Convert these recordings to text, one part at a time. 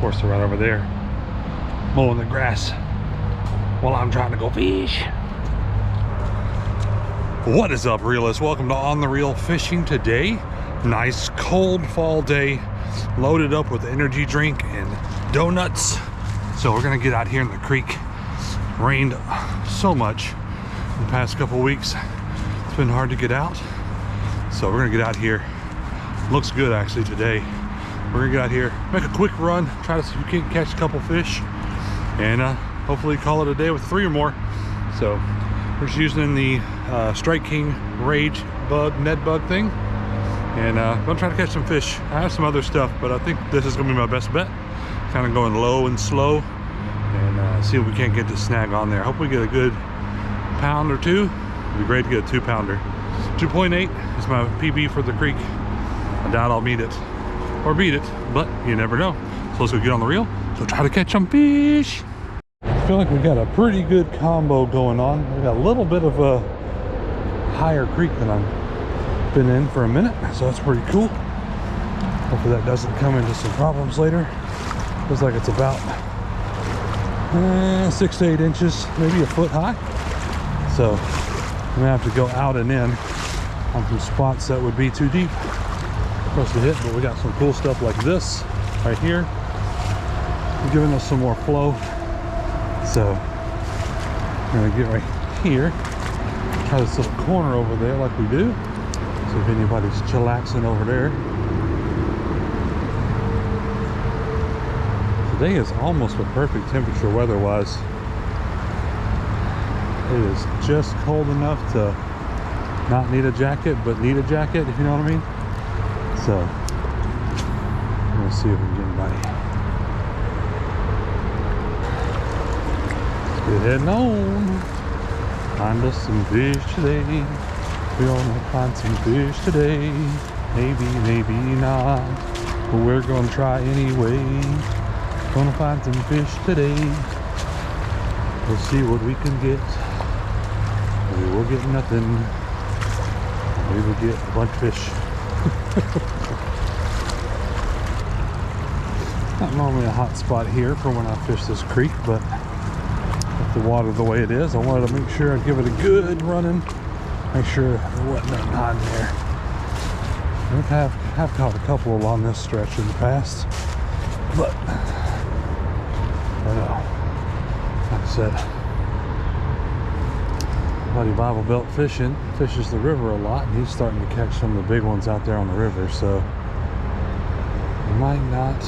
course, they're right over there mowing the grass while I'm trying to go fish. What is up, realists? Welcome to On The Real Fishing. Today, nice cold fall day, loaded up with energy drink and donuts. So we're gonna get out here in the creek. Rained so much in the past couple weeks. It's been hard to get out. So we're gonna get out here. Looks good actually today. We're gonna get out here, make a quick run, try to see if we can catch a couple fish, and hopefully call it a day with 3 or more. So we're just using the Strike King Rage bug, Ned bug thing, and I'm gonna try to catch some fish. I have some other stuff, but I think this is gonna be my best bet. Kind of going low and slow, and see if we can't get the snag on there. Hope we get a good pound or 2. It'd be great to get a 2-pounder. 2.8 is my PB for the creek. I doubt I'll meet it or beat it, but you never know. So let's go get on the reel. So try to catch some fish. I feel like we got a pretty good combo going on. We got a little bit of a higher creek than I've been in for a minute, so that's pretty cool. Hopefully that doesn't come into some problems later. Feels like it's about 6 to 8 inches, maybe a foot high. So I'm gonna have to go out and in on some spots that would be too deep for us to hit, but we got some cool stuff like this right here, giving us some more flow. So I'm gonna get right here, try this little corner over there like we do. See if anybody's chillaxing over there. Today is almost a perfect temperature weather-wise. It is just cold enough to not need a jacket, but need a jacket, if you know what I mean. So I'm gonna see if we can get anybody. Let's get heading on. Find us some fish today. We're gonna find some fish today. Maybe, maybe not, but we're gonna try anyway. Gonna find some fish today. We'll see what we can get. Maybe we'll get nothing. Maybe we'll get a bunch of fish. Not normally a hot spot here for when I fish this creek, but with the water the way it is, I wanted to make sure I'd give it a good running. Make sure there wasn't nothing hiding there. I have caught a couple along this stretch in the past, but I don't know. Like I said, buddy Bible Belt Fishing fishes the river a lot, and he's starting to catch some of the big ones out there on the river, so you might not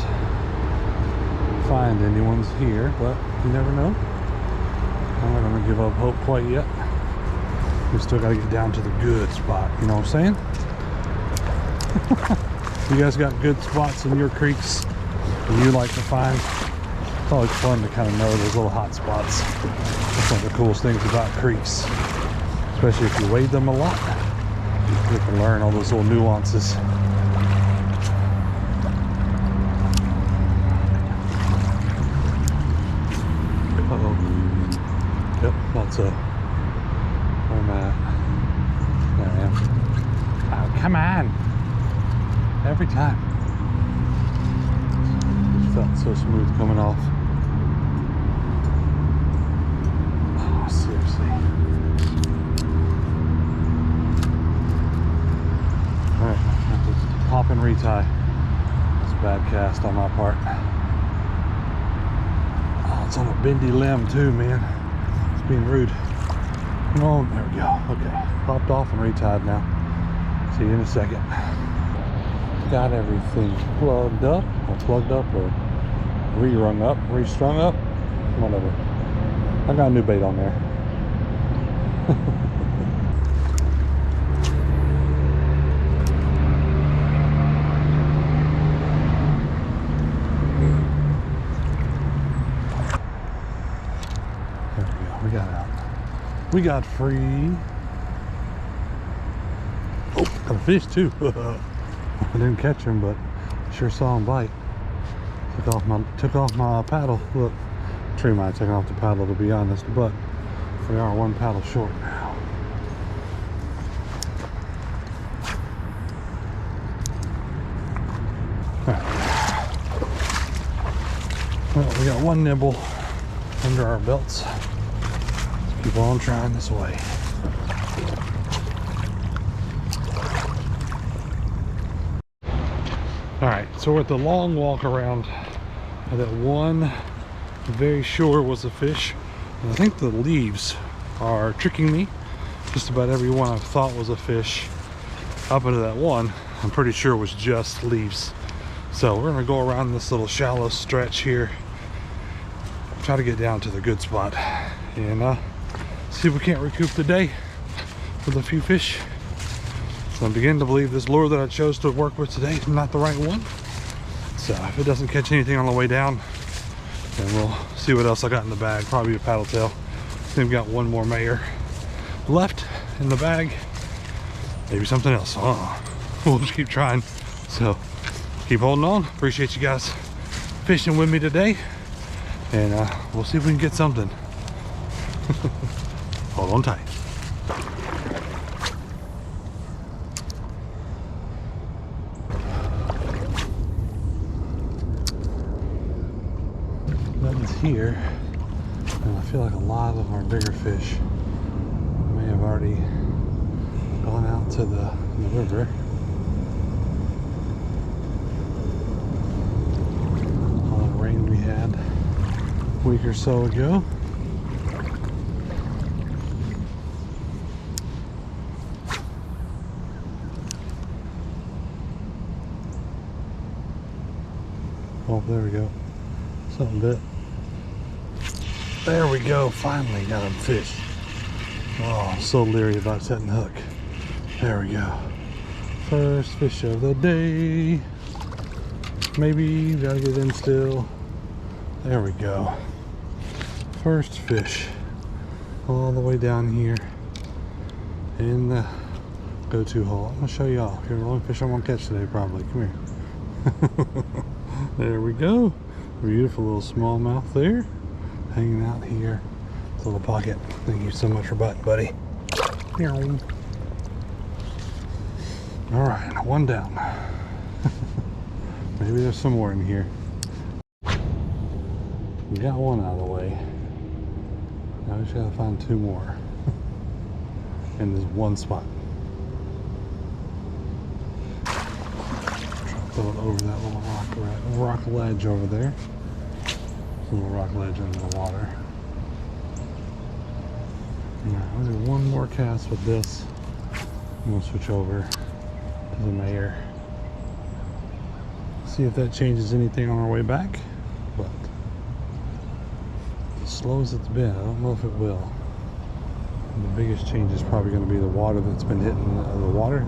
find anyone's here, but you never know. I'm not gonna give up hope quite yet. We still gotta get down to the good spot, you know what I'm saying? You guys got good spots in your creeks that you like to find? It's always fun to kind of know those little hot spots. That's one of the coolest things about creeks, especially if you wade them a lot. You can learn all those little nuances. Yep, lots of. Where am I at? There I am. Oh, come on! Every time. It felt so smooth coming off. Oh, seriously. Alright, I have to hop and retie. It's a bad cast on my part. Oh, it's on a bendy limb too, man. It's being rude. Oh, there we go. Okay, popped off and retied now. See you in a second. Got everything plugged up, or re-rung up, restrung up, whatever. I got a new bait on there. There we go. We got out. We got free. Oh, got a fish too. I didn't catch him, but sure saw him bite. Took off my paddle. Look, tree might have taken off the paddle, to be honest, but we are 1 paddle short now. Well, we got one nibble under our belts. Let's keep on trying this way. Alright, so we're at the long walk around that one very sure was a fish. And I think the leaves are tricking me. Just about every one I thought was a fish up into that one, I'm pretty sure was just leaves. So we're gonna go around this little shallow stretch here, try to get down to the good spot, and see if we can't recoup the day with a few fish. So I'm beginning to believe this lure that I chose to work with today is not the right one. So if it doesn't catch anything on the way down, then we'll see what else I got in the bag. Probably a paddle tail. I think we got one more mayor left in the bag. Maybe something else. Oh, we'll just keep trying. So keep holding on. Appreciate you guys fishing with me today, and we'll see if we can get something. Hold on tight. Nothing's here, and I feel like a lot of our bigger fish may have already gone out to the river. All the rain we had a week or so ago. Oh, there we go. Something bit. There we go. Finally got him fish. Oh, I'm so leery about setting the hook. There we go. First fish of the day. Maybe gotta get in still. There we go. First fish. All the way down here in the go-to hole. I'm gonna show you all. Here's the only fish I'm gonna catch today, probably. Come here. There we go. Beautiful little smallmouth there, hanging out here. It's a little pocket. Thank you so much for biting, buddy. All right, one down. Maybe there's some more in here. We got one out of the way. Now we just gotta find two more in this one spot. Throw it over that little rock ledge over there. There's a little rock ledge under the water. Alright, I'll do one more cast with this. I'm gonna switch over to the mayor. See if that changes anything on our way back. But as slow as it's been, I don't know if it will. The biggest change is probably going to be the water that's been hitting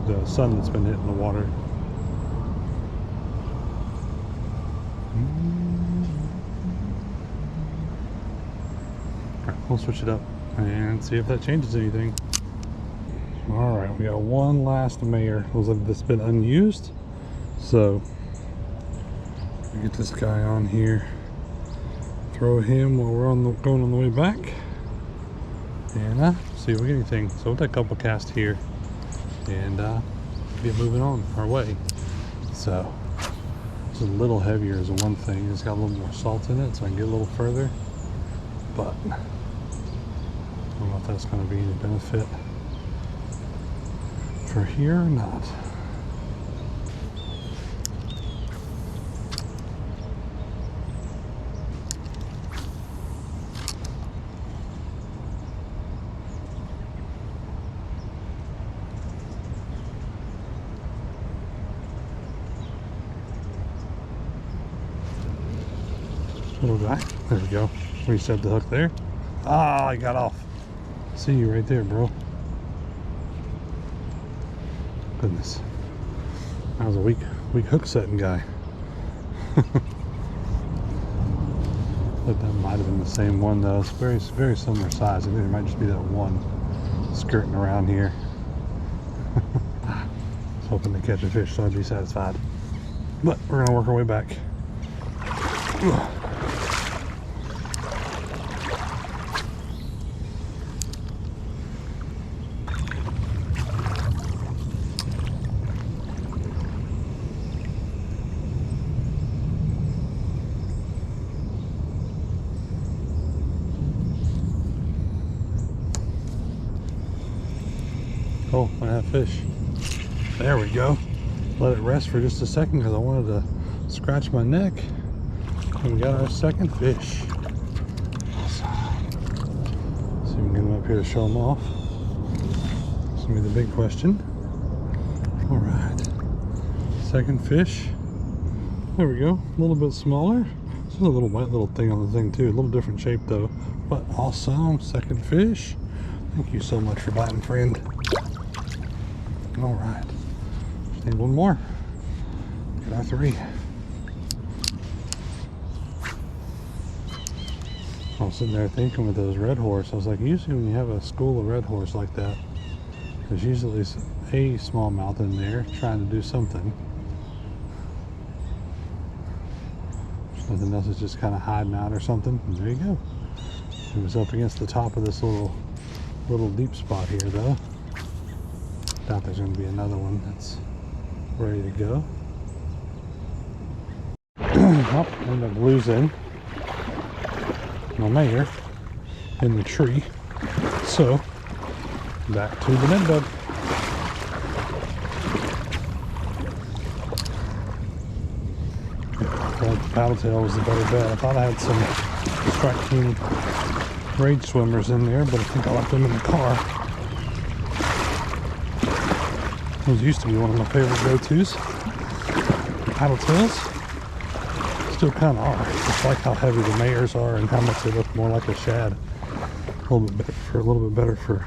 the sun that's been hitting the water. We'll switch it up and see if that changes anything. All right, we got one last mayor. Looks like that's been unused. So we get this guy on here, throw him while we're going on the way back, and see if we get anything. So we'll take a couple casts here and get moving on our way. So it's a little heavier is one thing. It's got a little more salt in it, so I can get a little further. But I don't know if that's going to be any benefit for here or not. Little guy. There we go. Reset the hook there. Ah, I got off. See you right there, bro. Goodness. I was a weak hook setting guy. But that might have been the same one though. It's very similar size. I think it might just be that one skirting around here. I was hoping to catch a fish so I'd be satisfied. But we're gonna work our way back. that fish. There we go. Let it rest for just a second because I wanted to scratch my neck. And we got our second fish. Awesome. See if we can get him up here to show him off. That's gonna be the big question. All right. Second fish. There we go. A little bit smaller. Just a little white little thing on the thing too. A little different shape though. But awesome. Second fish. Thank you so much for biting, friend. All right. Just need one more. Get our 3. I was sitting there thinking with those red horse, I was like, usually when you have a school of red horse like that, there's usually a smallmouth in there trying to do something. Nothing else, is just kind of hiding out or something. And there you go. It was up against the top of this little deep spot here though. Doubt there's going to be another one that's ready to go. Oh, end up losing my mare in the tree. So back to the med bug. I thought the paddle tail was the better bet. I thought I had some Strike King rage swimmers in there, but I think I left them in the car. Those used to be one of my favorite go-tos. Paddle tails still kind of are. Just like how heavy the mares are and how much they look more like a shad. A little bit better for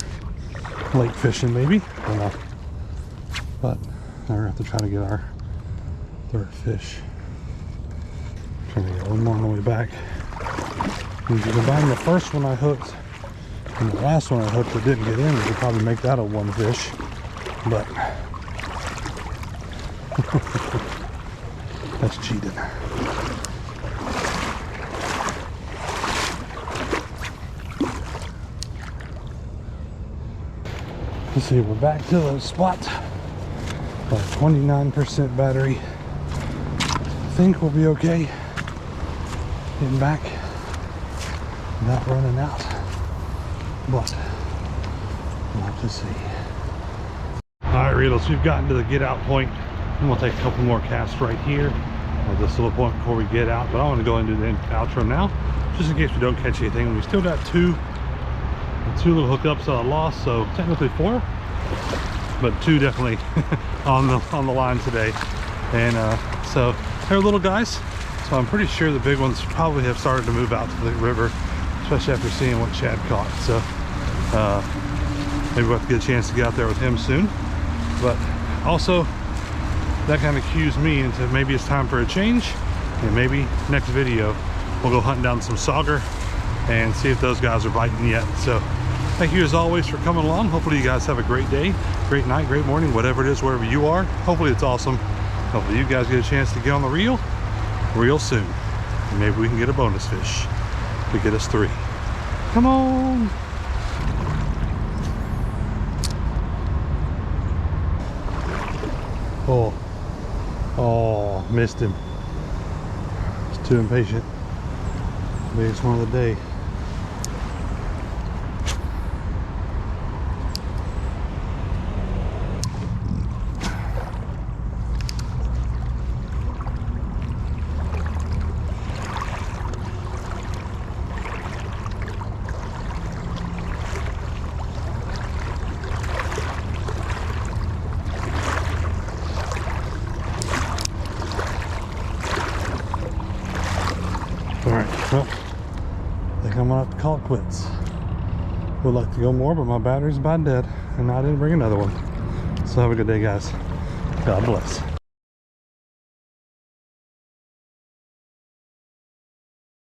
lake fishing maybe. I don't know. But now we're gonna have to try to get our 3rd fish. Trying to get one more on the way back. And if you combine the first one I hooked and the last one I hooked that didn't get in, we could probably make that a 1 fish. But that's cheating. Let's see, we're back to the spot. About 29% battery. I think we'll be okay getting back, not running out, but we'll have to see. All right, Reels, we've gotten to the get out point, and we'll take a couple more casts right here at this little point before we get out. But I want to go into the outro now, just in case we don't catch anything. We still got two little hookups that I lost, so technically 4, but 2 definitely on the line today. And so they're little guys, so I'm pretty sure the big ones probably have started to move out to the river, especially after seeing what Chad caught. So maybe we'll have to get a chance to get out there with him soon. But also that kind of cues me into maybe it's time for a change, and maybe next video we'll go hunting down some sauger and see if those guys are biting yet. So thank you as always for coming along. Hopefully you guys have a great day, great night, great morning, whatever it is, wherever you are. Hopefully it's awesome. Hopefully you guys get a chance to get on the reel real soon, and maybe we can get a bonus fish to get us 3. Come on. Oh, missed him. He's too impatient. Biggest one of the day. Alright, well, I think I'm gonna have to call it quits. Would like to go more, but my battery's about dead, and I didn't bring another one. So have a good day, guys. God bless.